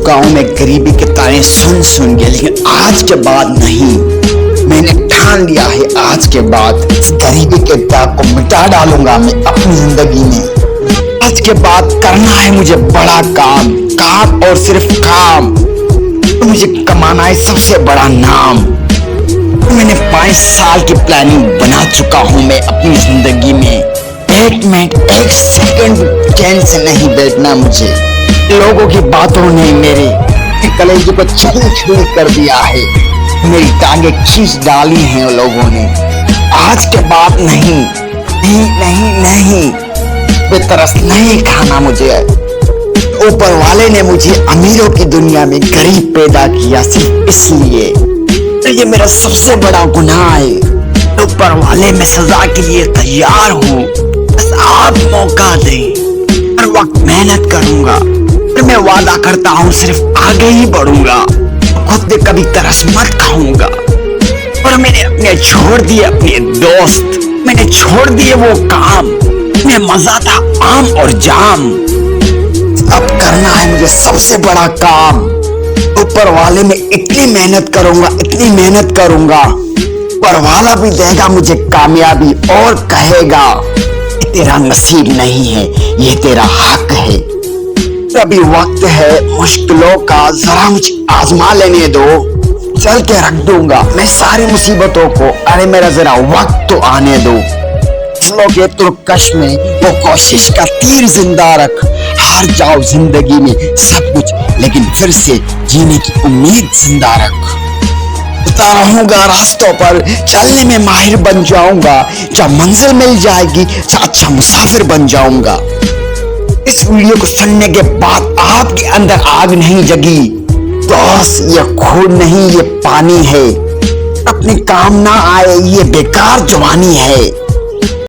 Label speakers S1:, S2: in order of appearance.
S1: चुका हूँ मैं गरीबी के ताने सुन सुन के, लेकिन आज के बाद नहीं। मैंने ठान लिया है आज के बाद इस गरीबी के दाग को मिटा डालूंगा मैं अपनी जिंदगी में। आज के बाद करना है मुझे बड़ा काम, काम और सिर्फ काम। तो मुझे कमाना है सबसे बड़ा नाम। मैंने 5 साल की प्लानिंग बना चुका हूँ मैं अपनी जिंदगी में। एक मिनट, एक सेकंड चैन से नहीं बैठना मुझे। लोगों की बातों ने मेरे कलेजे को छील छील कर दिया है। मेरी टांगे खींच डाली हैं लोगों ने। आज के बाद नहीं, नहीं नहीं नहीं, बेतरस नहीं खाना मुझे। ऊपर वाले ने मुझे अमीरों की दुनिया में गरीब पैदा किया सिर्फ इसलिए। तो ये मेरा सबसे बड़ा गुनाह है। ऊपर वाले मैं सजा के लिए तैयार हूँ, बस आप मौका दें। हर वक्त मेहनत करूंगा, फिर मैं वादा करता हूँ सिर्फ आगे ही बढ़ूंगा। खुद पे कभी तरस मत खाऊंगा। और मैंने अपने छोड़ दिए अपने दोस्त, मैंने छोड़ दिए वो काम में मजा था आम और जाम। अब करना है मुझे सबसे बड़ा काम। ऊपर वाले में इतनी मेहनत करूंगा, इतनी मेहनत करूंगा, ऊपर वाला भी देगा मुझे कामयाबी और कहेगा तेरा नसीब नहीं है, ये तेरा हक है। अभी वक्त है मुश्किलों का, जरा मुझे आजमा लेने दो। चल के रख दूंगा मैं सारी मुसीबतों को। अरे मेरा जरा वक्त तो आने दो। फसलों के तुर्कश में वो कोशिश का तीर जिंदा रख। हार जाओ जिंदगी में सब कुछ, लेकिन फिर से जीने की उम्मीद जिंदा रख। चलता रहूंगा रास्तों पर, चलने में माहिर बन जाऊंगा। जब मंजिल मिल जाएगी अच्छा मुसाफिर बन जाऊंगा। इस वीडियो को सुनने के बाद आपके अंदर आग नहीं जगी, दोस्त ये खून नहीं ये पानी है। अपने काम ना आए ये बेकार जवानी है।